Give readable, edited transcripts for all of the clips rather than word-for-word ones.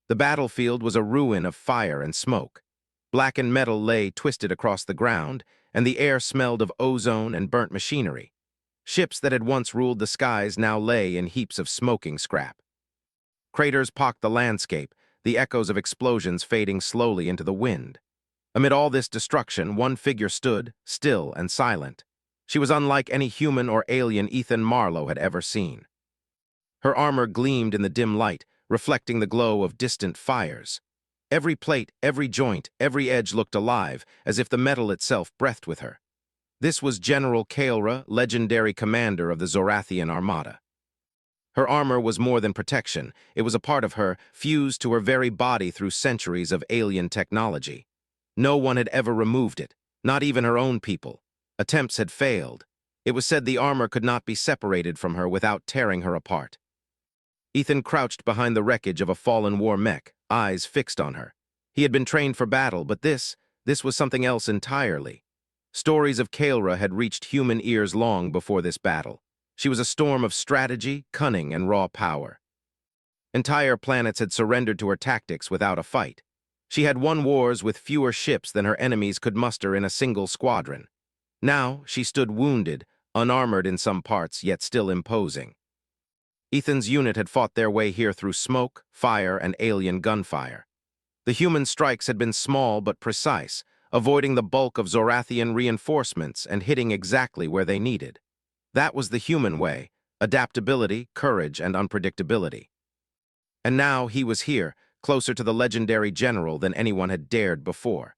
The battlefield was a ruin of fire and smoke. Blackened metal lay twisted across the ground, and the air smelled of ozone and burnt machinery. Ships that had once ruled the skies now lay in heaps of smoking scrap. Craters pocked the landscape, the echoes of explosions fading slowly into the wind. Amid all this destruction, one figure stood, still and silent. She was unlike any human or alien Ethan Marlowe had ever seen. Her armor gleamed in the dim light, reflecting the glow of distant fires. Every plate, every joint, every edge looked alive, as if the metal itself breathed with her. This was General Kalra, legendary commander of the Zorathian Armada. Her armor was more than protection. It was a part of her, fused to her very body through centuries of alien technology. No one had ever removed it, not even her own people. Attempts had failed. It was said the armor could not be separated from her without tearing her apart. Ethan crouched behind the wreckage of a fallen war mech, eyes fixed on her. He had been trained for battle, but this was something else entirely. Stories of Kalra had reached human ears long before this battle. She was a storm of strategy, cunning, and raw power. Entire planets had surrendered to her tactics without a fight. She had won wars with fewer ships than her enemies could muster in a single squadron. Now she stood wounded, unarmored in some parts, yet still imposing. Ethan's unit had fought their way here through smoke, fire, and alien gunfire. The human strikes had been small but precise, avoiding the bulk of Zorathian reinforcements and hitting exactly where they needed. That was the human way: adaptability, courage, and unpredictability. And now he was here, closer to the legendary general than anyone had dared before.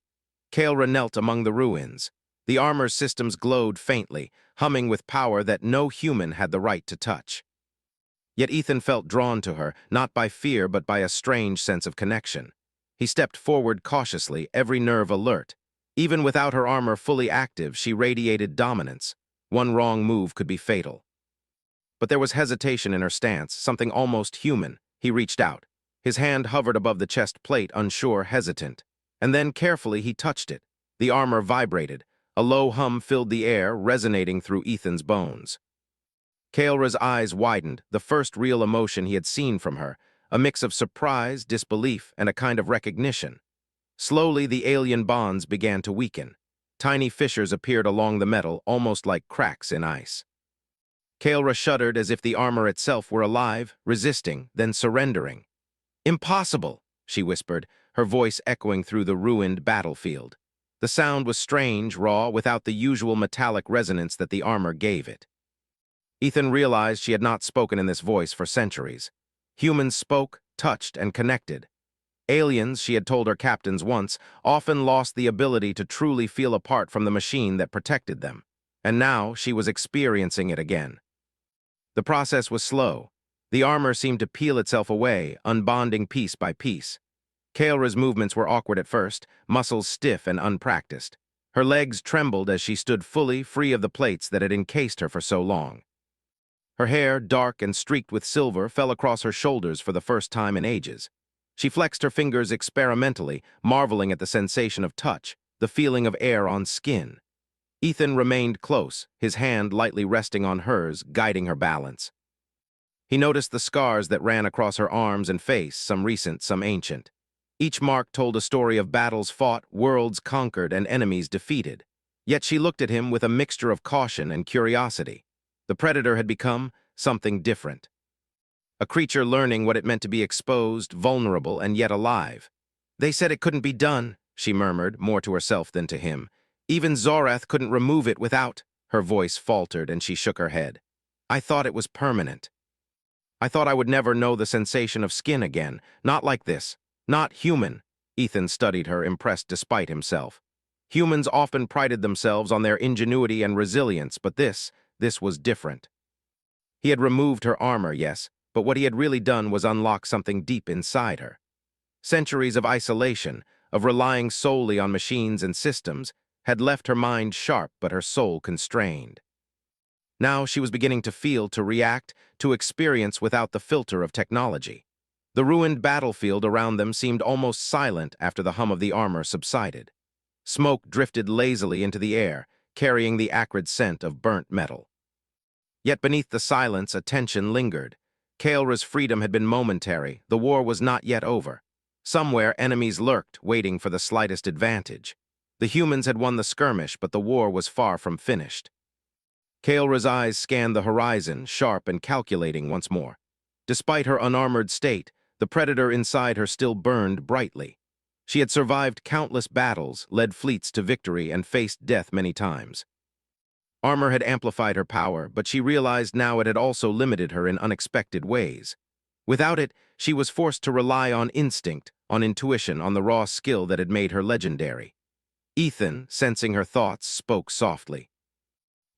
Kalra knelt among the ruins. The armor's systems glowed faintly, humming with power that no human had the right to touch. Yet Ethan felt drawn to her, not by fear but by a strange sense of connection. He stepped forward cautiously, every nerve alert. Even without her armor fully active, she radiated dominance. One wrong move could be fatal. But there was hesitation in her stance, something almost human. He reached out. His hand hovered above the chest plate, unsure, hesitant. And then carefully he touched it. The armor vibrated. A low hum filled the air, resonating through Ethan's bones. Kalra's eyes widened, the first real emotion he had seen from her, a mix of surprise, disbelief, and a kind of recognition. Slowly, the alien bonds began to weaken. Tiny fissures appeared along the metal, almost like cracks in ice. Kalra shuddered as if the armor itself were alive, resisting, then surrendering. "Impossible," she whispered, her voice echoing through the ruined battlefield. The sound was strange, raw, without the usual metallic resonance that the armor gave it. Ethan realized she had not spoken in this voice for centuries. Humans spoke, touched, and connected. Aliens, she had told her captains once, often lost the ability to truly feel apart from the machine that protected them. And now she was experiencing it again. The process was slow. The armor seemed to peel itself away, unbonding piece by piece. Kalra's movements were awkward at first, muscles stiff and unpracticed. Her legs trembled as she stood fully free of the plates that had encased her for so long. Her hair, dark and streaked with silver, fell across her shoulders for the first time in ages. She flexed her fingers experimentally, marveling at the sensation of touch, the feeling of air on skin. Ethan remained close, his hand lightly resting on hers, guiding her balance. He noticed the scars that ran across her arms and face, some recent, some ancient. Each mark told a story of battles fought, worlds conquered, and enemies defeated. Yet she looked at him with a mixture of caution and curiosity. The predator had become something different. A creature learning what it meant to be exposed, vulnerable, and yet alive. "They said it couldn't be done," she murmured, more to herself than to him. "Even Zorath couldn't remove it without—" Her voice faltered and she shook her head. "I thought it was permanent. I thought I would never know the sensation of skin again. Not like this. Not human." Ethan studied her, impressed despite himself. Humans often prided themselves on their ingenuity and resilience, but this was different. He had removed her armor, yes, but what he had really done was unlock something deep inside her. Centuries of isolation, of relying solely on machines and systems, had left her mind sharp but her soul constrained. Now she was beginning to feel, to react, to experience without the filter of technology. The ruined battlefield around them seemed almost silent after the hum of the armor subsided. Smoke drifted lazily into the air, carrying the acrid scent of burnt metal. Yet beneath the silence, a tension lingered. Kalra's freedom had been momentary. The war was not yet over. Somewhere, enemies lurked, waiting for the slightest advantage. The humans had won the skirmish, but the war was far from finished. Kalra's eyes scanned the horizon, sharp and calculating once more. Despite her unarmored state, the predator inside her still burned brightly. She had survived countless battles, led fleets to victory, and faced death many times. Armor had amplified her power, but she realized now it had also limited her in unexpected ways. Without it, she was forced to rely on instinct, on intuition, on the raw skill that had made her legendary. Ethan, sensing her thoughts, spoke softly.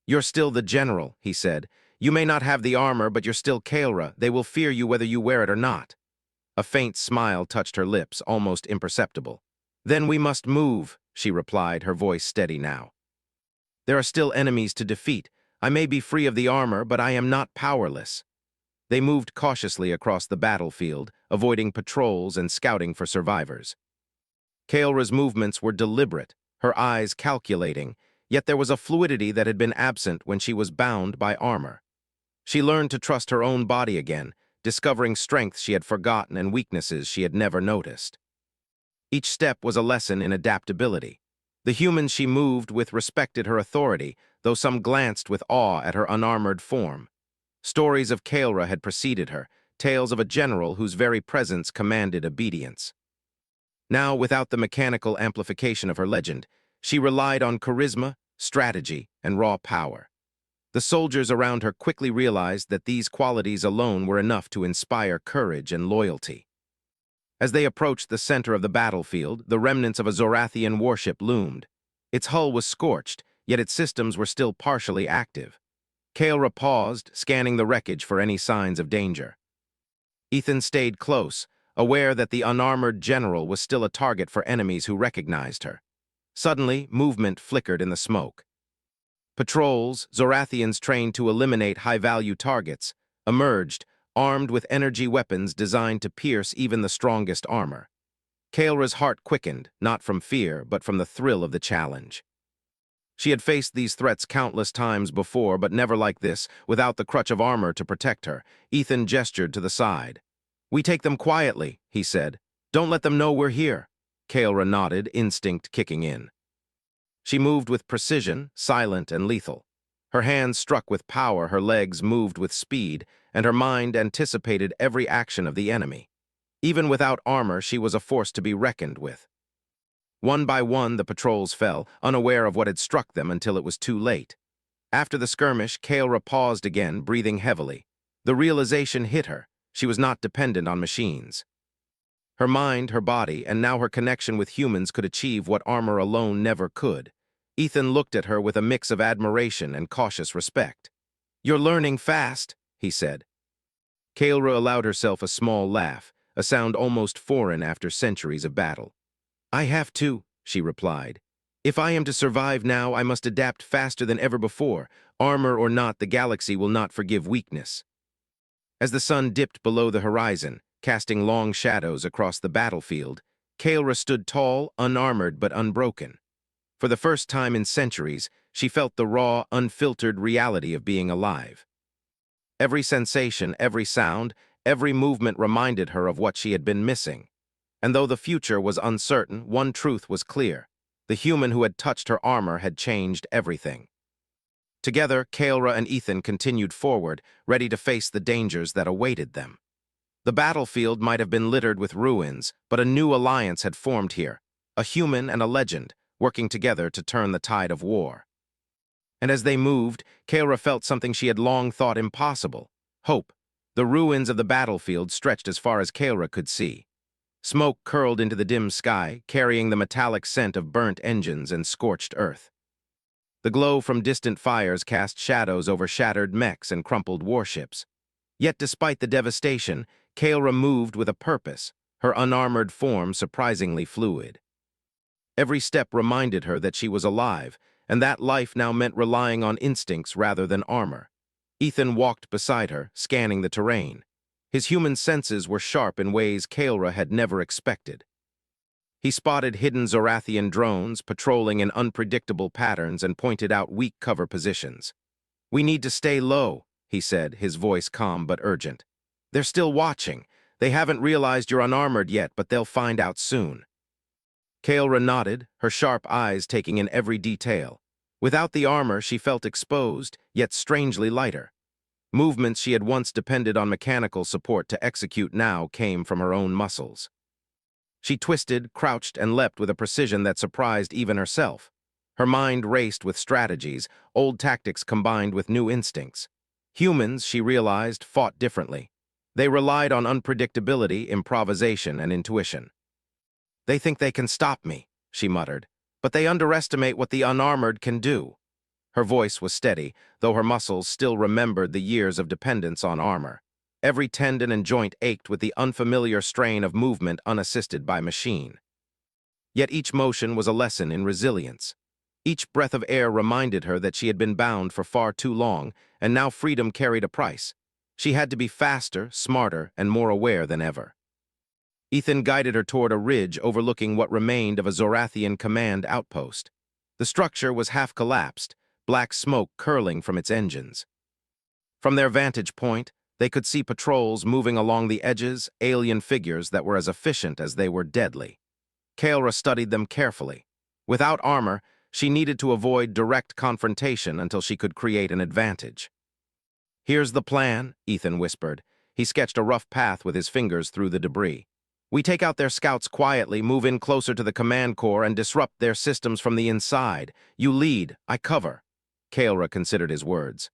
"You're still the general," he said. "You may not have the armor, but you're still Kalra. They will fear you whether you wear it or not." A faint smile touched her lips, almost imperceptible. "Then we must move," she replied, her voice steady now. "There are still enemies to defeat. I may be free of the armor, but I am not powerless." They moved cautiously across the battlefield, avoiding patrols and scouting for survivors. Kalra's movements were deliberate, her eyes calculating, yet there was a fluidity that had been absent when she was bound by armor. She learned to trust her own body again, discovering strengths she had forgotten and weaknesses she had never noticed. Each step was a lesson in adaptability. The humans she moved with respected her authority, though some glanced with awe at her unarmored form. Stories of Kalra had preceded her, tales of a general whose very presence commanded obedience. Now, without the mechanical amplification of her legend, she relied on charisma, strategy, and raw power. The soldiers around her quickly realized that these qualities alone were enough to inspire courage and loyalty. As they approached the center of the battlefield, the remnants of a Zorathian warship loomed. Its hull was scorched, yet its systems were still partially active. Kalra paused, scanning the wreckage for any signs of danger. Ethan stayed close, aware that the unarmored general was still a target for enemies who recognized her. Suddenly, movement flickered in the smoke. Patrols, Zorathians trained to eliminate high-value targets, emerged, armed with energy weapons designed to pierce even the strongest armor. Kalra's heart quickened, not from fear, but from the thrill of the challenge. She had faced these threats countless times before, but never like this, without the crutch of armor to protect her. Ethan gestured to the side. "We take them quietly," he said. "Don't let them know we're here." Kalra nodded, instinct kicking in. She moved with precision, silent and lethal. Her hands struck with power, her legs moved with speed, and her mind anticipated every action of the enemy. Even without armor, she was a force to be reckoned with. One by one, the patrols fell, unaware of what had struck them until it was too late. After the skirmish, Kalra paused again, breathing heavily. The realization hit her. She was not dependent on machines. Her mind, her body, and now her connection with humans could achieve what armor alone never could. Ethan looked at her with a mix of admiration and cautious respect. "You're learning fast," he said. Kalra allowed herself a small laugh, a sound almost foreign after centuries of battle. "I have to," she replied. "If I am to survive now, I must adapt faster than ever before. Armor or not, the galaxy will not forgive weakness." As the sun dipped below the horizon, casting long shadows across the battlefield, Kalra stood tall, unarmored but unbroken. For the first time in centuries, she felt the raw, unfiltered reality of being alive. Every sensation, every sound, every movement reminded her of what she had been missing. And though the future was uncertain, one truth was clear. The human who had touched her armor had changed everything. Together, Kalra and Ethan continued forward, ready to face the dangers that awaited them. The battlefield might have been littered with ruins, but a new alliance had formed here, a human and a legend, working together to turn the tide of war. And as they moved, Kalra felt something she had long thought impossible: hope. The ruins of the battlefield stretched as far as Kalra could see. Smoke curled into the dim sky, carrying the metallic scent of burnt engines and scorched earth. The glow from distant fires cast shadows over shattered mechs and crumpled warships. Yet despite the devastation, Kalra moved with a purpose, her unarmored form surprisingly fluid. Every step reminded her that she was alive, and that life now meant relying on instincts rather than armor. Ethan walked beside her, scanning the terrain. His human senses were sharp in ways Kalra had never expected. He spotted hidden Zorathian drones patrolling in unpredictable patterns and pointed out weak cover positions. "We need to stay low," he said, his voice calm but urgent. "They're still watching. They haven't realized you're unarmored yet, but they'll find out soon. Kalra nodded, her sharp eyes taking in every detail. Without the armor, she felt exposed, yet strangely lighter. Movements she had once depended on mechanical support to execute now came from her own muscles. She twisted, crouched, and leapt with a precision that surprised even herself. Her mind raced with strategies, old tactics combined with new instincts. Humans, she realized, fought differently. They relied on unpredictability, improvisation, and intuition. "They think they can stop me," she muttered, "but they underestimate what the unarmored can do." Her voice was steady, though her muscles still remembered the years of dependence on armor. Every tendon and joint ached with the unfamiliar strain of movement unassisted by machine. Yet each motion was a lesson in resilience. Each breath of air reminded her that she had been bound for far too long, and now freedom carried a price. She had to be faster, smarter, and more aware than ever. Ethan guided her toward a ridge overlooking what remained of a Zorathian command outpost. The structure was half collapsed, black smoke curling from its engines. From their vantage point, they could see patrols moving along the edges, alien figures that were as efficient as they were deadly. Kalra studied them carefully. Without armor, she needed to avoid direct confrontation until she could create an advantage. "Here's the plan," Ethan whispered. He sketched a rough path with his fingers through the debris. "We take out their scouts quietly, move in closer to the command core, and disrupt their systems from the inside. You lead, I cover." Kalra considered his words.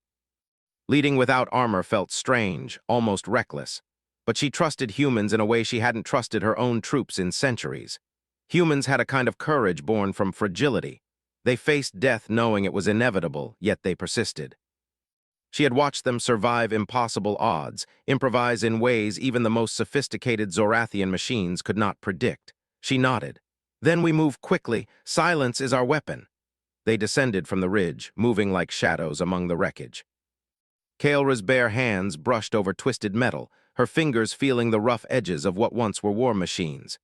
Leading without armor felt strange, almost reckless. But she trusted humans in a way she hadn't trusted her own troops in centuries. Humans had a kind of courage born from fragility. They faced death knowing it was inevitable, yet they persisted. She had watched them survive impossible odds, improvise in ways even the most sophisticated Zorathian machines could not predict. She nodded. "Then we move quickly. Silence is our weapon." They descended from the ridge, moving like shadows among the wreckage. Kalra's bare hands brushed over twisted metal, her fingers feeling the rough edges of what once were war machines.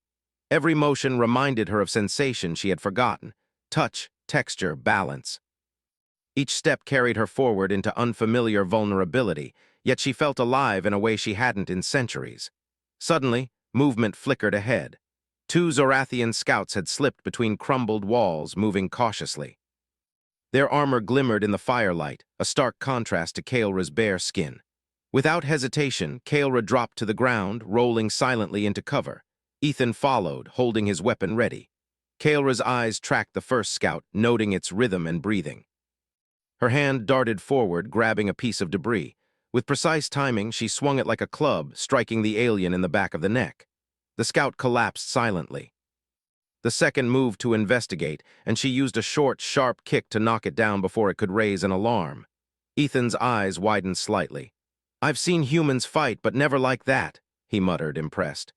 Every motion reminded her of sensation she had forgotten: touch, texture, balance. Each step carried her forward into unfamiliar vulnerability, yet she felt alive in a way she hadn't in centuries. Suddenly, movement flickered ahead. Two Zorathian scouts had slipped between crumbled walls, moving cautiously. Their armor glimmered in the firelight, a stark contrast to Kalra's bare skin. Without hesitation, Kalra dropped to the ground, rolling silently into cover. Ethan followed, holding his weapon ready. Kalra's eyes tracked the first scout, noting its rhythm and breathing. Her hand darted forward, grabbing a piece of debris. With precise timing, she swung it like a club, striking the alien in the back of the neck. The scout collapsed silently. The second moved to investigate, and she used a short, sharp kick to knock it down before it could raise an alarm. Ethan's eyes widened slightly. "I've seen humans fight, but never like that," he muttered, impressed.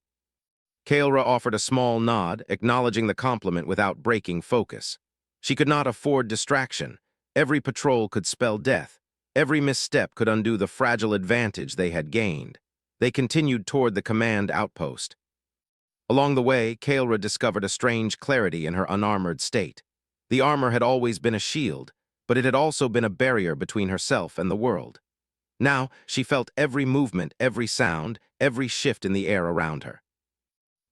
Kalra offered a small nod, acknowledging the compliment without breaking focus. She could not afford distraction. Every patrol could spell death. Every misstep could undo the fragile advantage they had gained. They continued toward the command outpost. Along the way, Kalra discovered a strange clarity in her unarmored state. The armor had always been a shield, but it had also been a barrier between herself and the world. Now, she felt every movement, every sound, every shift in the air around her.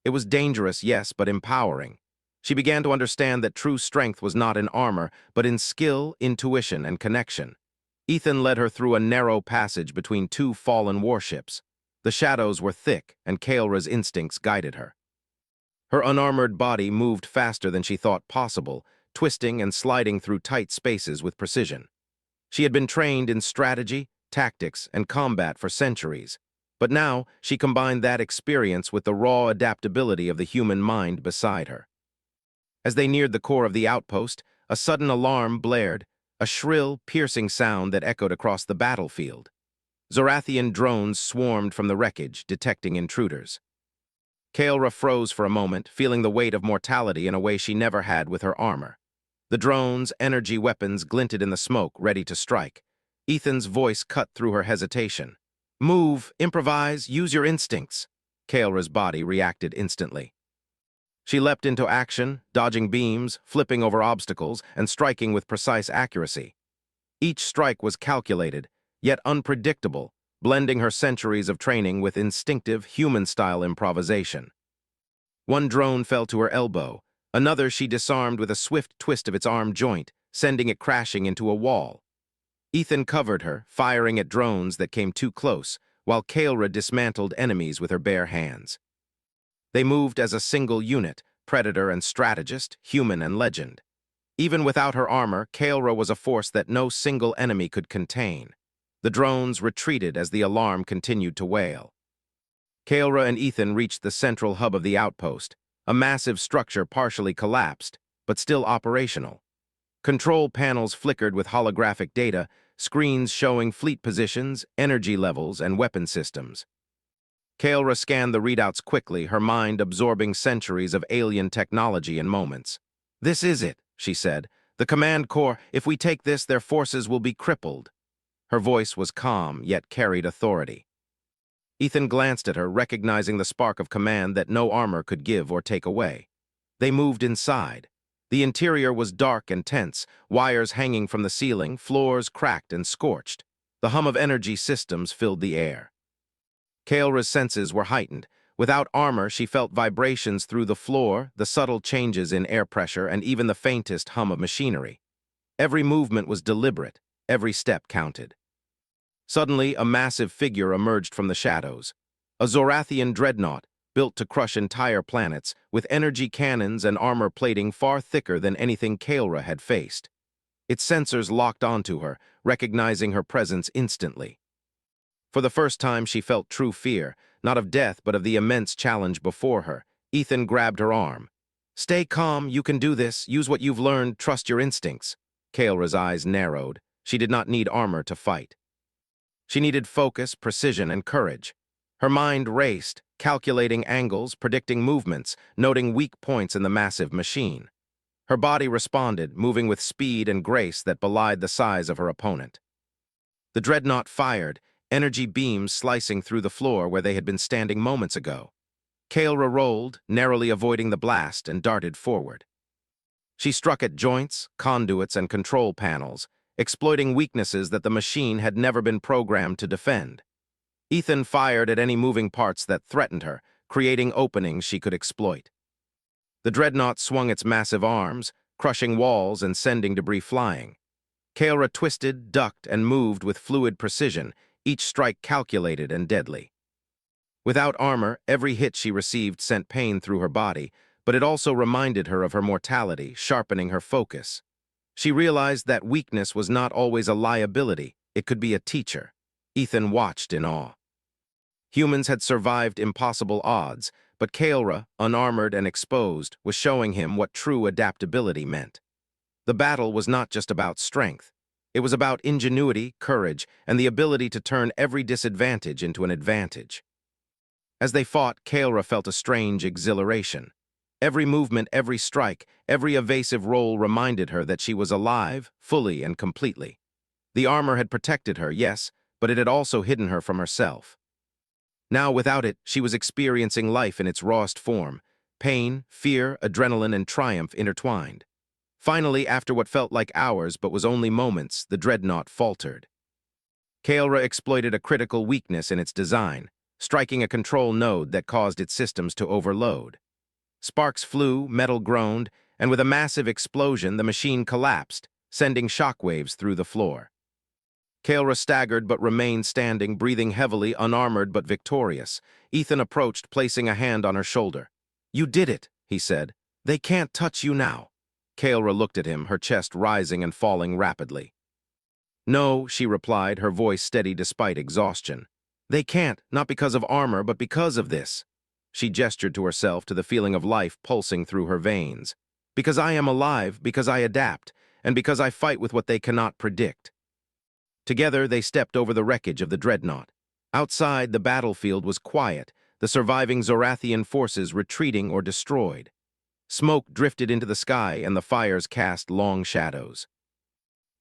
It was dangerous, yes, but empowering. She began to understand that true strength was not in armor, but in skill, intuition, and connection. Ethan led her through a narrow passage between two fallen warships. The shadows were thick, and Kalra's instincts guided her. Her unarmored body moved faster than she thought possible, twisting and sliding through tight spaces with precision. She had been trained in strategy, tactics, and combat for centuries, but now she combined that experience with the raw adaptability of the human mind beside her. As they neared the core of the outpost, a sudden alarm blared, a shrill, piercing sound that echoed across the battlefield. Zorathian drones swarmed from the wreckage, detecting intruders. Kalra froze for a moment, feeling the weight of mortality in a way she never had with her armor. The drones' energy weapons glinted in the smoke, ready to strike. Ethan's voice cut through her hesitation. "Move, improvise, use your instincts." Kalra's body reacted instantly. She leapt into action, dodging beams, flipping over obstacles, and striking with precise accuracy. Each strike was calculated, yet unpredictable, blending her centuries of training with instinctive, human-style improvisation. One drone fell to her elbow. Another she disarmed with a swift twist of its arm joint, sending it crashing into a wall. Ethan covered her, firing at drones that came too close, while Kalra dismantled enemies with her bare hands. They moved as a single unit, predator and strategist, human and legend. Even without her armor, Kalra was a force that no single enemy could contain. The drones retreated as the alarm continued to wail. Kalra and Ethan reached the central hub of the outpost, a massive structure partially collapsed, but still operational. Control panels flickered with holographic data, screens showing fleet positions, energy levels, and weapon systems. Kalra scanned the readouts quickly, her mind absorbing centuries of alien technology in moments. "This is it," she said. "The command core. If we take this, their forces will be crippled." Her voice was calm, yet carried authority. Ethan glanced at her, recognizing the spark of command that no armor could give or take away. They moved inside. The interior was dark and tense, wires hanging from the ceiling, floors cracked and scorched. The hum of energy systems filled the air. Kalra's senses were heightened. Without armor, she felt vibrations through the floor, the subtle changes in air pressure, and even the faintest hum of machinery. Every movement was deliberate, every step counted. Suddenly, a massive figure emerged from the shadows. A Zorathian Dreadnought, built to crush entire planets, with energy cannons and armor plating far thicker than anything Kalra had faced. Its sensors locked onto her, recognizing her presence instantly. For the first time, she felt true fear, not of death but of the immense challenge before her. Ethan grabbed her arm. "Stay calm, you can do this, use what you've learned, trust your instincts." Kalra's eyes narrowed. She did not need armor to fight. She needed focus, precision, and courage. Her mind raced, calculating angles, predicting movements, noting weak points in the massive machine. Her body responded, moving with speed and grace that belied the size of her opponent. The Dreadnought fired, energy beams slicing through the floor where they had been standing moments ago. Kalra rolled, narrowly avoiding the blast, and darted forward. She struck at joints, conduits, and control panels, exploiting weaknesses that the machine had never been programmed to defend. Ethan fired at any moving parts that threatened her, creating openings she could exploit. The Dreadnought swung its massive arms, crushing walls and sending debris flying. Kalra twisted, ducked, and moved with fluid precision, each strike calculated and deadly. Without armor, every hit she received sent pain through her body, but it also reminded her of her mortality, sharpening her focus. She realized that weakness was not always a liability, it could be a teacher. Ethan watched in awe. Humans had survived impossible odds, but Kalra, unarmored and exposed, was showing him what true adaptability meant. The battle was not just about strength. It was about ingenuity, courage, and the ability to turn every disadvantage into an advantage. As they fought, Kalra felt a strange exhilaration. Every movement, every strike, every evasive roll reminded her that she was alive, fully and completely. The armor had protected her, yes, but it had also hidden her from herself. Now, without it, she was experiencing life in its rawest form, pain, fear, adrenaline, and triumph intertwined. Finally, after what felt like hours but was only moments, the Dreadnought faltered. Kalra exploited a critical weakness in its design, striking a control node that caused its systems to overload. Sparks flew, metal groaned, and with a massive explosion, the machine collapsed, sending shockwaves through the floor. Kalra staggered but remained standing, breathing heavily, unarmored but victorious. Ethan approached, placing a hand on her shoulder. "You did it," he said. "They can't touch you now." Kalra looked at him, her chest rising and falling rapidly. "No," she replied, her voice steady despite exhaustion. "They can't, not because of armor, but because of this." She gestured to herself, to the feeling of life pulsing through her veins. "Because I am alive, because I adapt, and because I fight with what they cannot predict." Together, they stepped over the wreckage of the Dreadnought. Outside, the battlefield was quiet, the surviving Zorathian forces retreating or destroyed. Smoke drifted into the sky, and the fires cast long shadows.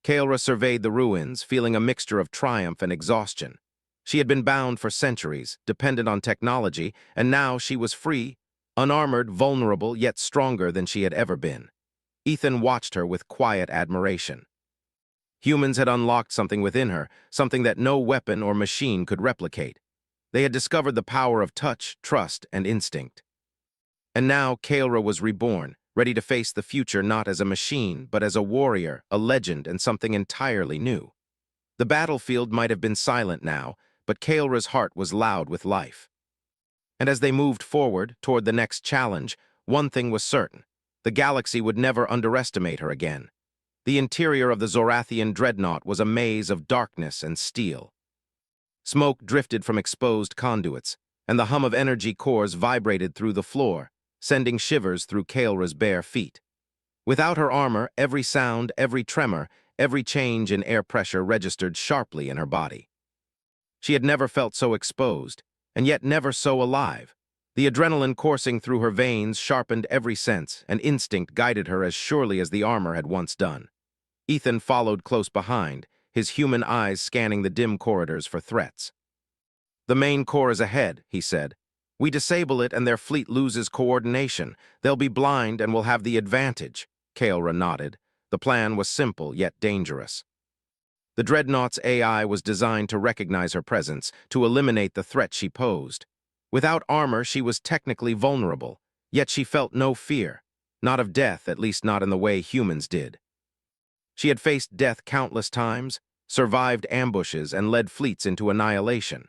Kalra surveyed the ruins, feeling a mixture of triumph and exhaustion. She had been bound for centuries, dependent on technology, and now she was free, unarmored, vulnerable, yet stronger than she had ever been. Ethan watched her with quiet admiration. Humans had unlocked something within her, something that no weapon or machine could replicate. They had discovered the power of touch, trust, and instinct. And now Kalra was reborn, ready to face the future not as a machine, but as a warrior, a legend, and something entirely new. The battlefield might have been silent now, but Kalra's heart was loud with life. And as they moved forward toward the next challenge, one thing was certain. The galaxy would never underestimate her again. The interior of the Zorathian Dreadnought was a maze of darkness and steel. Smoke drifted from exposed conduits, and the hum of energy cores vibrated through the floor, sending shivers through Kalra's bare feet. Without her armor, every sound, every tremor, every change in air pressure registered sharply in her body. She had never felt so exposed, and yet never so alive. The adrenaline coursing through her veins sharpened every sense, and instinct guided her as surely as the armor had once done. Ethan followed close behind, his human eyes scanning the dim corridors for threats. "The main core is ahead," he said. "We disable it and their fleet loses coordination. They'll be blind and will have the advantage." Kalra nodded. The plan was simple yet dangerous. The Dreadnought's AI was designed to recognize her presence, to eliminate the threat she posed. Without armor, she was technically vulnerable, yet she felt no fear. Not of death, at least not in the way humans did. She had faced death countless times, survived ambushes, and led fleets into annihilation.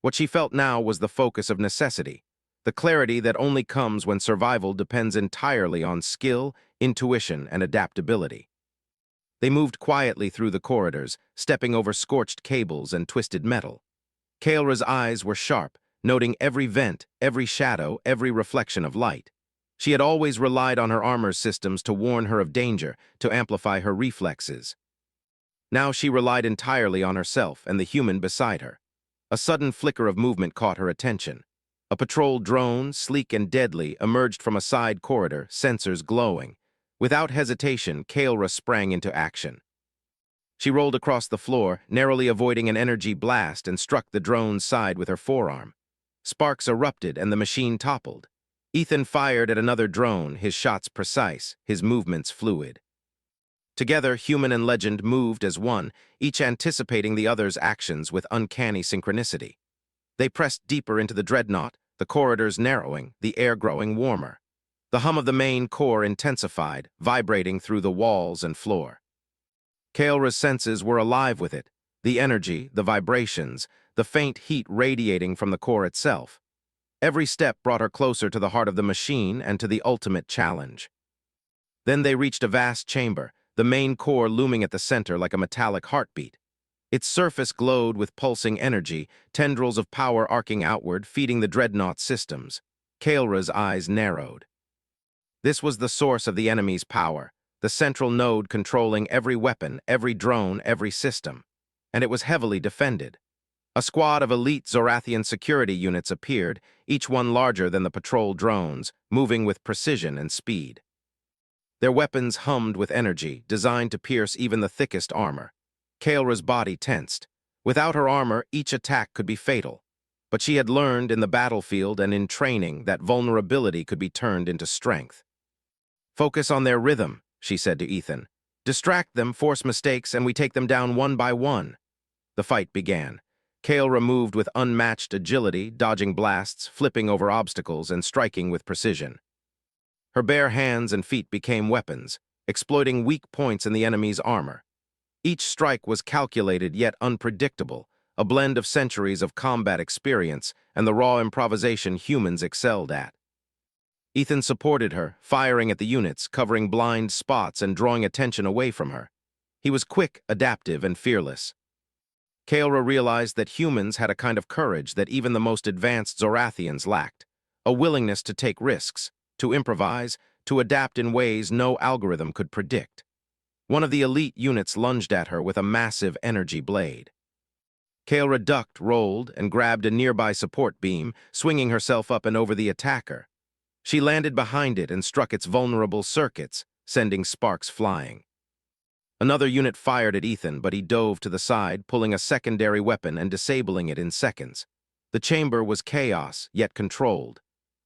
What she felt now was the focus of necessity, the clarity that only comes when survival depends entirely on skill, intuition, and adaptability. They moved quietly through the corridors, stepping over scorched cables and twisted metal. Kalra's eyes were sharp, noting every vent, every shadow, every reflection of light. She had always relied on her armor systems to warn her of danger, to amplify her reflexes. Now she relied entirely on herself and the human beside her. A sudden flicker of movement caught her attention. A patrol drone, sleek and deadly, emerged from a side corridor, sensors glowing. Without hesitation, Kalra sprang into action. She rolled across the floor, narrowly avoiding an energy blast, and struck the drone's side with her forearm. Sparks erupted and the machine toppled. Ethan fired at another drone, his shots precise, his movements fluid. Together, human and legend moved as one, each anticipating the other's actions with uncanny synchronicity. They pressed deeper into the Dreadnought, the corridors narrowing, the air growing warmer. The hum of the main core intensified, vibrating through the walls and floor. Kalra's senses were alive with it, the energy, the vibrations, the faint heat radiating from the core itself. Every step brought her closer to the heart of the machine and to the ultimate challenge. Then they reached a vast chamber, the main core looming at the center like a metallic heartbeat. Its surface glowed with pulsing energy, tendrils of power arcing outward, feeding the Dreadnought systems. Kalra's eyes narrowed. This was the source of the enemy's power, the central node controlling every weapon, every drone, every system. And it was heavily defended. A squad of elite Zorathian security units appeared, each one larger than the patrol drones, moving with precision and speed. Their weapons hummed with energy, designed to pierce even the thickest armor. Kalra's body tensed. Without her armor, each attack could be fatal. But she had learned in the battlefield and in training that vulnerability could be turned into strength. "Focus on their rhythm," she said to Ethan. "Distract them, force mistakes, and we take them down one by one." The fight began. Kalra moved with unmatched agility, dodging blasts, flipping over obstacles, and striking with precision. Her bare hands and feet became weapons, exploiting weak points in the enemy's armor. Each strike was calculated yet unpredictable, a blend of centuries of combat experience and the raw improvisation humans excelled at. Ethan supported her, firing at the units, covering blind spots and drawing attention away from her. He was quick, adaptive, and fearless. Kalra realized that humans had a kind of courage that even the most advanced Zorathians lacked, a willingness to take risks, to improvise, to adapt in ways no algorithm could predict. One of the elite units lunged at her with a massive energy blade. Kalra ducked, rolled, and grabbed a nearby support beam, swinging herself up and over the attacker. She landed behind it and struck its vulnerable circuits, sending sparks flying. Another unit fired at Ethan, but he dove to the side, pulling a secondary weapon and disabling it in seconds. The chamber was chaos, yet controlled.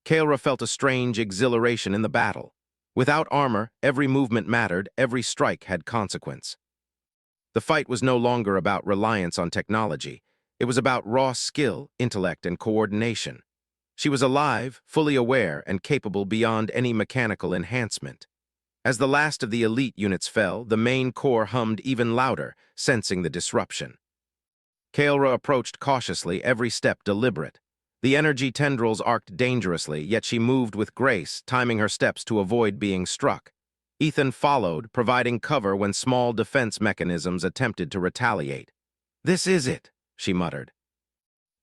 Kalra felt a strange exhilaration in the battle. Without armor, every movement mattered, every strike had consequence. The fight was no longer about reliance on technology. It was about raw skill, intellect, and coordination. She was alive, fully aware, and capable beyond any mechanical enhancement. As the last of the elite units fell, the main core hummed even louder, sensing the disruption. Kalra approached cautiously, every step deliberate. The energy tendrils arced dangerously, yet she moved with grace, timing her steps to avoid being struck. Ethan followed, providing cover when small defense mechanisms attempted to retaliate. "This is it," she muttered.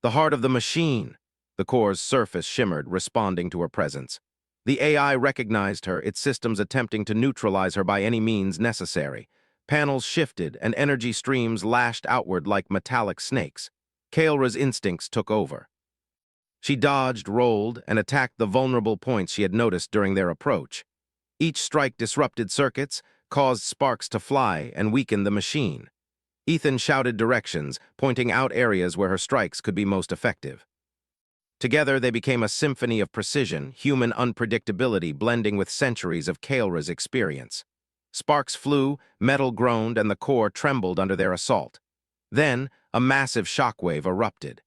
"The heart of the machine." The core's surface shimmered, responding to her presence. The AI recognized her, its systems attempting to neutralize her by any means necessary. Panels shifted, and energy streams lashed outward like metallic snakes. Kalra's instincts took over. She dodged, rolled, and attacked the vulnerable points she had noticed during their approach. Each strike disrupted circuits, caused sparks to fly, and weakened the machine. Ethan shouted directions, pointing out areas where her strikes could be most effective. Together, they became a symphony of precision, human unpredictability blending with centuries of Kalra's experience. Sparks flew, metal groaned, and the core trembled under their assault. Then, a massive shockwave erupted.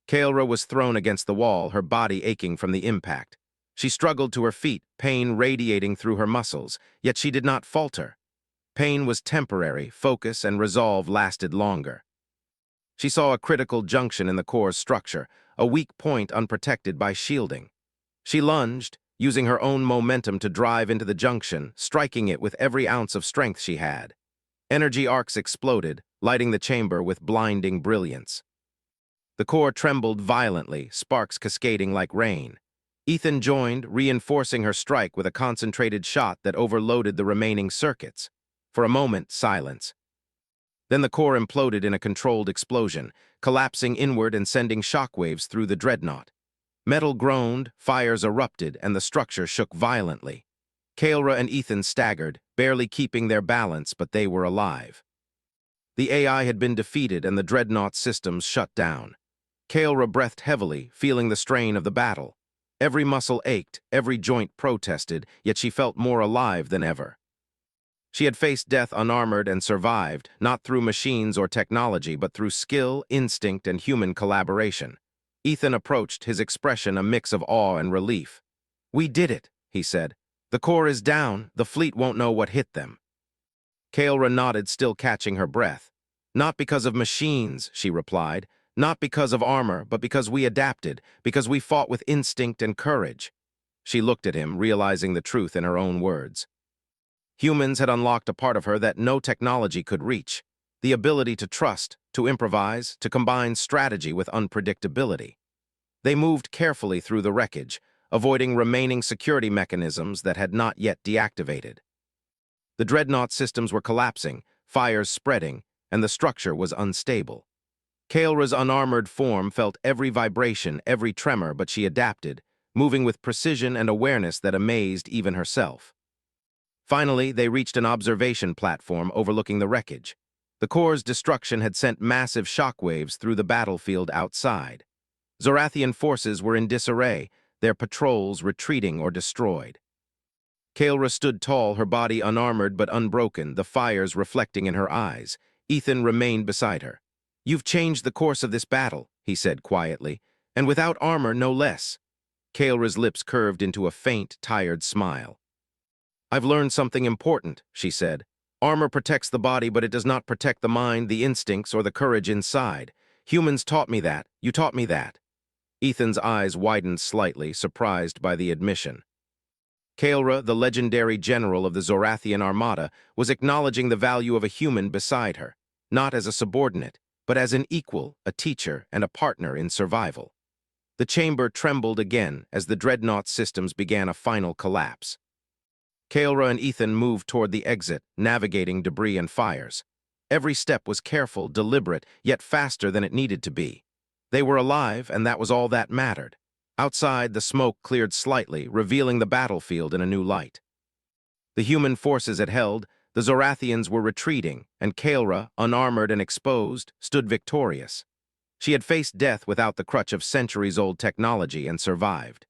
Kalra was thrown against the wall, her body aching from the impact. She struggled to her feet, pain radiating through her muscles, yet she did not falter. Pain was temporary, focus and resolve lasted longer. She saw a critical junction in the core's structure, a weak point unprotected by shielding. She lunged, using her own momentum to drive into the junction, striking it with every ounce of strength she had. Energy arcs exploded, lighting the chamber with blinding brilliance. The core trembled violently, sparks cascading like rain. Ethan joined, reinforcing her strike with a concentrated shot that overloaded the remaining circuits. For a moment, silence. Then the core imploded in a controlled explosion, collapsing inward and sending shockwaves through the Dreadnought. Metal groaned, fires erupted, and the structure shook violently. Kalra and Ethan staggered, barely keeping their balance, but they were alive. The AI had been defeated and the Dreadnought systems shut down. Kalra breathed heavily, feeling the strain of the battle. Every muscle ached, every joint protested, yet she felt more alive than ever. She had faced death unarmored and survived, not through machines or technology, but through skill, instinct, and human collaboration. Ethan approached, his expression a mix of awe and relief. "We did it," he said. "The core is down, the fleet won't know what hit them." Kalra nodded, still catching her breath. "Not because of machines," she replied. "Not because of armor, but because we adapted, because we fought with instinct and courage." She looked at him, realizing the truth in her own words. Humans had unlocked a part of her that no technology could reach, the ability to trust, to improvise, to combine strategy with unpredictability. They moved carefully through the wreckage, avoiding remaining security mechanisms that had not yet deactivated. The Dreadnought systems were collapsing, fires spreading, and the structure was unstable. Kalra's unarmored form felt every vibration, every tremor, but she adapted, moving with precision and awareness that amazed even herself. Finally, they reached an observation platform overlooking the wreckage. The core's destruction had sent massive shockwaves through the battlefield outside. Zorathian forces were in disarray, their patrols retreating or destroyed. Kalra stood tall, her body unarmored but unbroken, the fires reflecting in her eyes. Ethan remained beside her. "You've changed the course of this battle," he said quietly, "and without armor, no less." Kalra's lips curved into a faint, tired smile. "I've learned something important," she said. "Armor protects the body, but it does not protect the mind, the instincts, or the courage inside. Humans taught me that. You taught me that." Ethan's eyes widened slightly, surprised by the admission. Kalra, the legendary general of the Zorathian Armada, was acknowledging the value of a human beside her, not as a subordinate, but as an equal, a teacher, and a partner in survival. The chamber trembled again as the Dreadnought systems began a final collapse. Kalra and Ethan moved toward the exit, navigating debris and fires. Every step was careful, deliberate, yet faster than it needed to be. They were alive, and that was all that mattered. Outside, the smoke cleared slightly, revealing the battlefield in a new light. The human forces had held, the Zorathians were retreating, and Kalra, unarmored and exposed, stood victorious. She had faced death without the crutch of centuries-old technology and survived.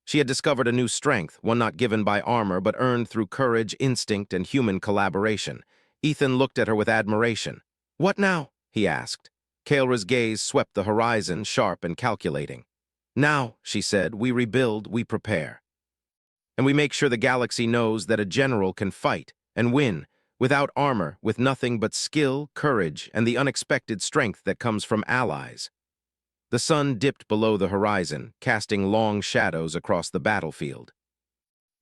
She had discovered a new strength, one not given by armor but earned through courage, instinct, and human collaboration. Ethan looked at her with admiration. "What now?" he asked. Kalra's gaze swept the horizon, sharp and calculating. "Now," she said, "we rebuild, we prepare. And we make sure the galaxy knows that a general can fight and win, without armor, with nothing but skill, courage, and the unexpected strength that comes from allies." The sun dipped below the horizon, casting long shadows across the battlefield.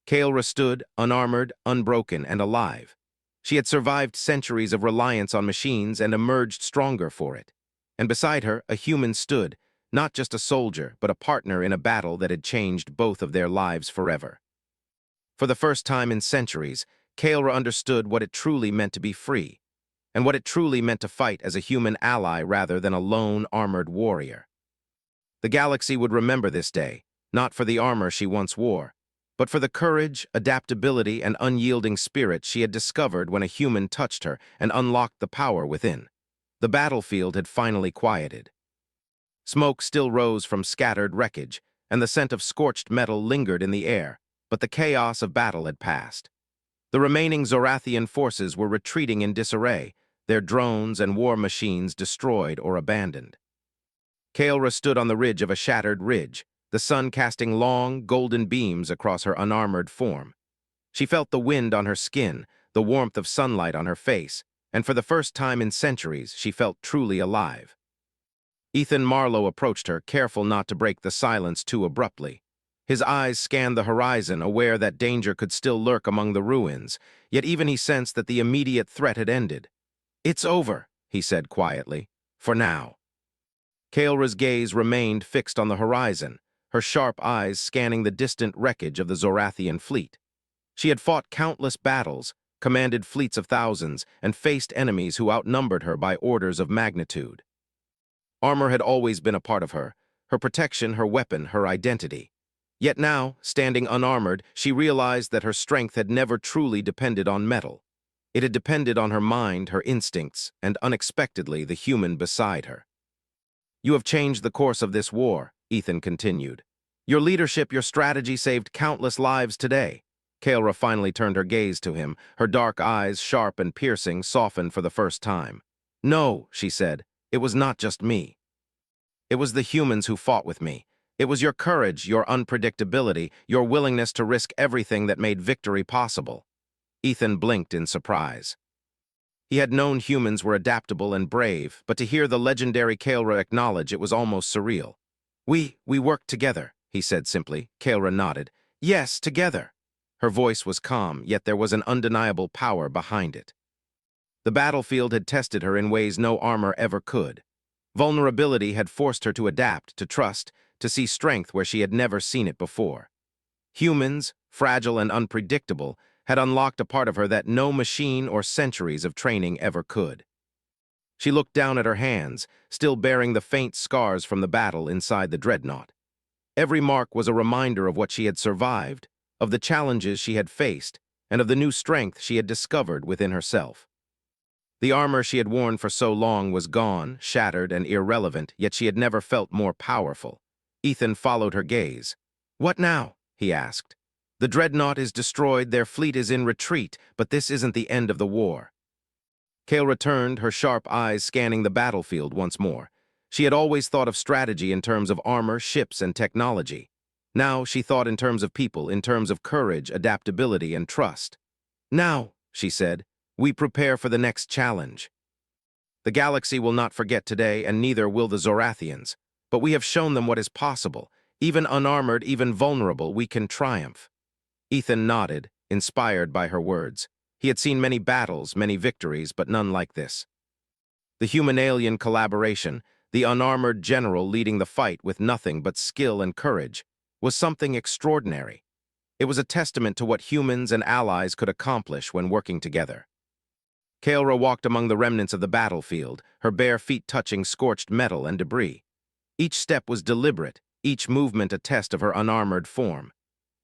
Kalra stood, unarmored, unbroken, and alive. She had survived centuries of reliance on machines and emerged stronger for it. And beside her, a human stood, not just a soldier, but a partner in a battle that had changed both of their lives forever. For the first time in centuries, Kalra understood what it truly meant to be free, and what it truly meant to fight as a human ally rather than a lone, armored warrior. The galaxy would remember this day, not for the armor she once wore, but for the courage, adaptability, and unyielding spirit she had discovered when a human touched her and unlocked the power within. The battlefield had finally quieted. Smoke still rose from scattered wreckage, and the scent of scorched metal lingered in the air, but the chaos of battle had passed. The remaining Zorathian forces were retreating in disarray, their drones and war machines destroyed or abandoned. Kalra stood on the ridge of a shattered ridge, the sun casting long, golden beams across her unarmored form. She felt the wind on her skin, the warmth of sunlight on her face, and for the first time in centuries, she felt truly alive. Ethan Marlowe approached her, careful not to break the silence too abruptly. His eyes scanned the horizon, aware that danger could still lurk among the ruins, yet even he sensed that the immediate threat had ended. "It's over," he said quietly. "For now." Kalra's gaze remained fixed on the horizon, her sharp eyes scanning the distant wreckage of the Zorathian fleet. She had fought countless battles, commanded fleets of thousands, and faced enemies who outnumbered her by orders of magnitude. Armor had always been a part of her protection, her weapon, her identity. Yet now, standing unarmored, she realized that her strength had never truly depended on metal. It had depended on her mind, her instincts, and unexpectedly the human beside her. "You have changed the course of this war," Ethan continued. "Your leadership, your strategy saved countless lives today." Kalra finally turned her gaze to him, her dark eyes, sharp and piercing, softened for the first time. "No," she said, "it was not just me. It was the humans who fought with me. It was your courage, your unpredictability, your willingness to risk everything that made victory possible." Ethan blinked in surprise. He had known humans were adaptable and brave, but to hear the legendary Kalra acknowledge it was almost surreal. We worked together," he said simply. Kalra nodded. "Yes, together." Her voice was calm, yet there was an undeniable power behind it. The battlefield had tested her in ways no armor ever could. Vulnerability had forced her to adapt, to trust, to see strength where she had never seen it before. Humans, fragile and unpredictable, had unlocked a part of her that no machine or centuries of training ever could. She looked down at her hands, still bearing the faint scars from the battle inside the Dreadnought. Every mark was a reminder of what she had survived, of the challenges she had faced, and of the new strength she had discovered within herself. The armor she had worn for so long was gone, shattered, and irrelevant, yet she had never felt more powerful. Ethan followed her gaze. "What now?" he asked. "The Dreadnought is destroyed, their fleet is in retreat, but this isn't the end of the war." Kalra turned, her sharp eyes scanning the battlefield once more. She had always thought of strategy in terms of armor, ships, and technology. Now she thought in terms of people, in terms of courage, adaptability, and trust. "Now," she said, "we prepare for the next challenge. The galaxy will not forget today, and neither will the Zorathians. But we have shown them what is possible. Even unarmored, even vulnerable, we can triumph." Ethan nodded, inspired by her words. He had seen many battles, many victories, but none like this. The human-alien collaboration, the unarmored general leading the fight with nothing but skill and courage, was something extraordinary. It was a testament to what humans and allies could accomplish when working together. Kalra walked among the remnants of the battlefield, her bare feet touching scorched metal and debris. Each step was deliberate, each movement a test of her unarmored form.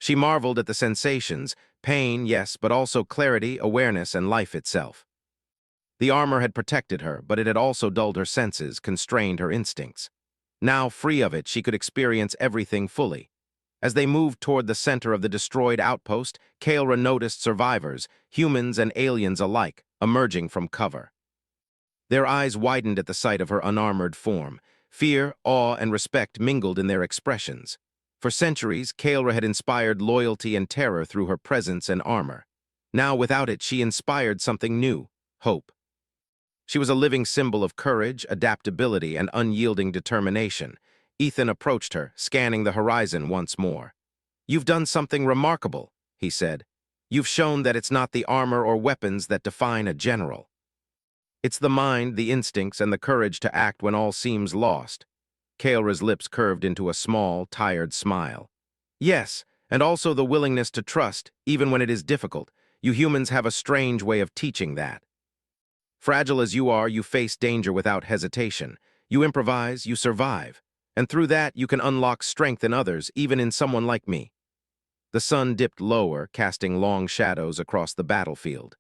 She marveled at the sensations, pain, yes, but also clarity, awareness, and life itself. The armor had protected her, but it had also dulled her senses, constrained her instincts. Now, free of it, she could experience everything fully. As they moved toward the center of the destroyed outpost, Kalra noticed survivors, humans and aliens alike, emerging from cover. Their eyes widened at the sight of her unarmored form. Fear, awe, and respect mingled in their expressions. For centuries, Kalra had inspired loyalty and terror through her presence and armor. Now, without it, she inspired something new: hope. She was a living symbol of courage, adaptability, and unyielding determination. Ethan approached her, scanning the horizon once more. "You've done something remarkable," he said. "You've shown that it's not the armor or weapons that define a general. It's the mind, the instincts, and the courage to act when all seems lost." Kalra's lips curved into a small, tired smile. "Yes, and also the willingness to trust, even when it is difficult. You humans have a strange way of teaching that. Fragile as you are, you face danger without hesitation. You improvise, you survive. And through that, you can unlock strength in others, even in someone like me." The sun dipped lower, casting long shadows across the battlefield.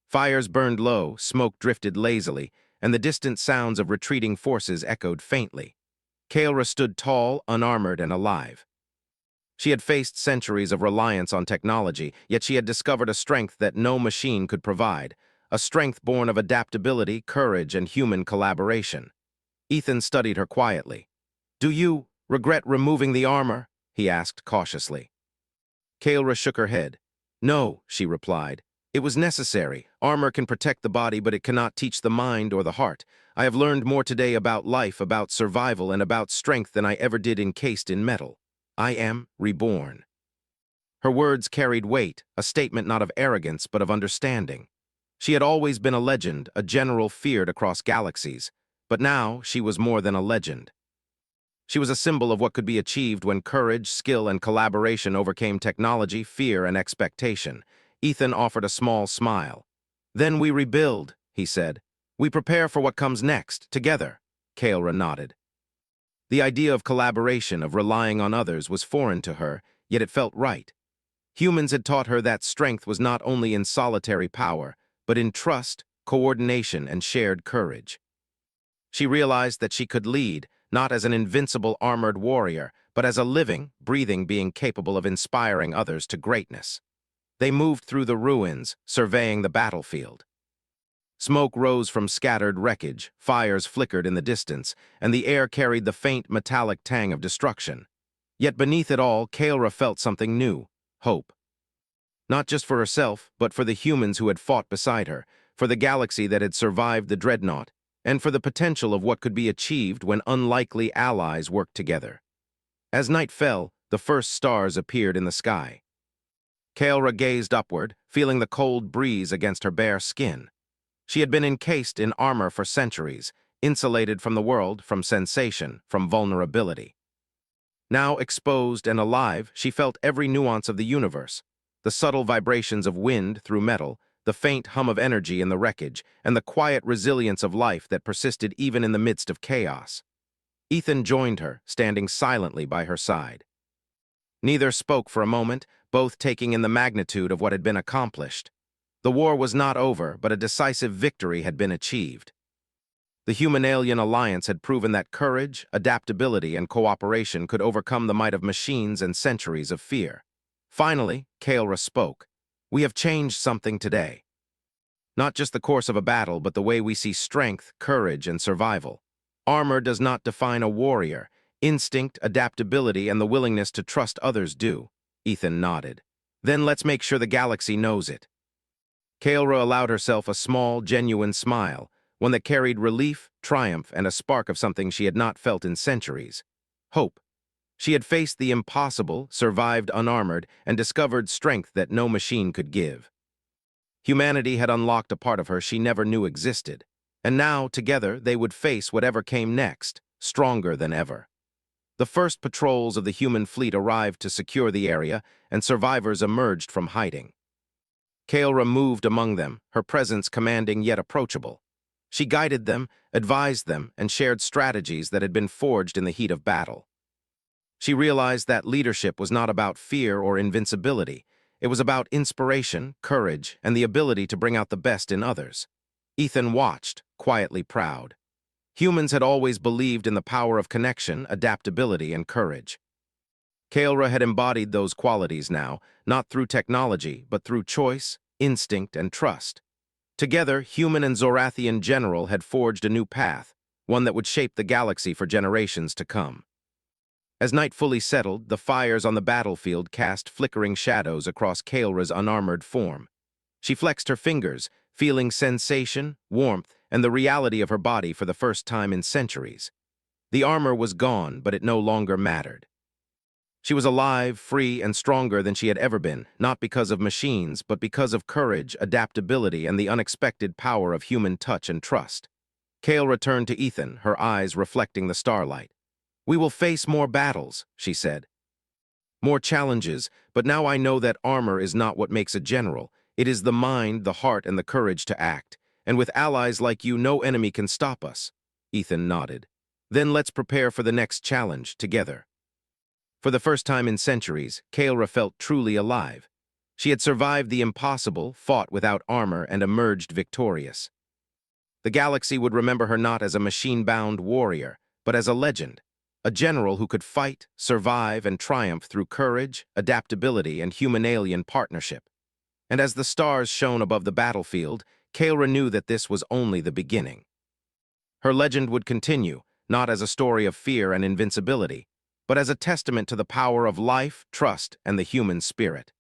Fires burned low, smoke drifted lazily, and the distant sounds of retreating forces echoed faintly. Kalra stood tall, unarmored, and alive. She had faced centuries of reliance on technology, yet she had discovered a strength that no machine could provide, a strength born of adaptability, courage, and human collaboration. Ethan studied her quietly. "Do you regret removing the armor?" he asked cautiously. Kalra shook her head. "No," she replied. "It was necessary. Armor can protect the body, but it cannot teach the mind or the heart. I have learned more today about life, about survival, and about strength than I ever did encased in metal. I am reborn." Her words carried weight, a statement not of arrogance, but of understanding. She had always been a legend, a general feared across galaxies, but now she was more than a legend. She was a symbol of what could be achieved when courage, skill, and collaboration overcame technology, fear, and expectation. Ethan offered a small smile. "Then we rebuild," he said. "We prepare for what comes next, together." Kalra nodded. The idea of collaboration, of relying on others, was foreign to her, yet it felt right. Humans had taught her that strength was not only in solitary power, but in trust, coordination, and shared courage. She realized that she could lead, not as an invincible armored warrior, but as a living, breathing being capable of inspiring others to greatness. They moved through the ruins, surveying the battlefield. Smoke rose from scattered wreckage, fires flickered in the distance, and the air carried the faint metallic tang of destruction. Yet beneath it all, Kalra felt something new: hope. Not just for herself, but for the humans who had fought beside her, for the galaxy that had survived the Dreadnought, and for the potential of what could be achieved when unlikely allies worked together. As night fell, the first stars appeared in the sky. Kalra gazed upward, feeling the cold breeze against her bare skin. She had been encased in armor for centuries, insulated from the world, from sensation, from vulnerability. Now exposed and alive, she felt every nuance of the universe: the subtle vibrations of wind through metal, the faint hum of energy in the wreckage, and the quiet resilience of life that persisted even in the midst of chaos. Ethan joined her, standing silently by her side. Neither spoke for a moment, both taking in the magnitude of what had been accomplished. The war was not over, but a decisive victory had been achieved. The human-alien alliance had proven that courage, adaptability, and cooperation could overcome the might of machines and centuries of fear. Finally, Kalra spoke. "We have changed something today. Not just the course of a battle, but the way we see strength, courage, and survival. Armor does not define a warrior. Instinct, adaptability, and the willingness to trust others do." Ethan nodded. "Then let's make sure the galaxy knows it." Kalra allowed herself a small, genuine smile, one that carried relief, triumph, and a spark of something she had not felt in centuries: hope. She had faced the impossible, survived unarmored, and discovered strength that no machine could give. Humanity had unlocked a part of her she never knew existed, and now, together, they would face whatever came next, stronger than ever. The first patrols of the human fleet arrived to secure the area, and survivors emerged from hiding. Kalra moved among them, her presence commanding yet approachable. She guided them, advised them, and shared strategies that had been forged in the heat of battle. She realized that leadership was not about fear or invincibility. It was about inspiration, courage, and the ability to bring out the best in others. Ethan watched, quietly proud. Humans had always believed in the power of connection, adaptability, and courage. Kalra had embodied those qualities now, not through technology, but through choice, instinct, and trust. Together, human and Zorathian general had forged a new path, one that would shape the galaxy for generations to come. As night fully settled, the fires on the battlefield cast flickering shadows across Kalra's unarmored form. She flexed her fingers, feeling sensation, warmth, and the reality of her body for the first time in centuries. The armor was gone, but it no longer mattered. She was alive, free, and stronger than she had ever been, not because of machines, but because of courage, adaptability, and the unexpected power of human touch and trust. Kalra turned to Ethan, her eyes reflecting the starlight. "We will face more battles," she said. "More challenges, but now I know that armor is not what makes a general. It is the mind, the heart, and the courage to act. And with allies like you, no enemy can stop us." Ethan nodded. "Then let's prepare for the next challenge, together." For the first time in centuries, Kalra felt truly alive. She had survived the impossible, fought without armor, and emerged victorious. The galaxy would remember her not as a machine-bound warrior, but as a legend, a general who could fight, survive, and triumph through courage, adaptability, and human-alien partnership. And as the stars shone above the battlefield, Kalra knew that this was only the beginning. Her legend would continue, not as a story of fear and invincibility, but as a testament to the power of life, trust, and the human spirit.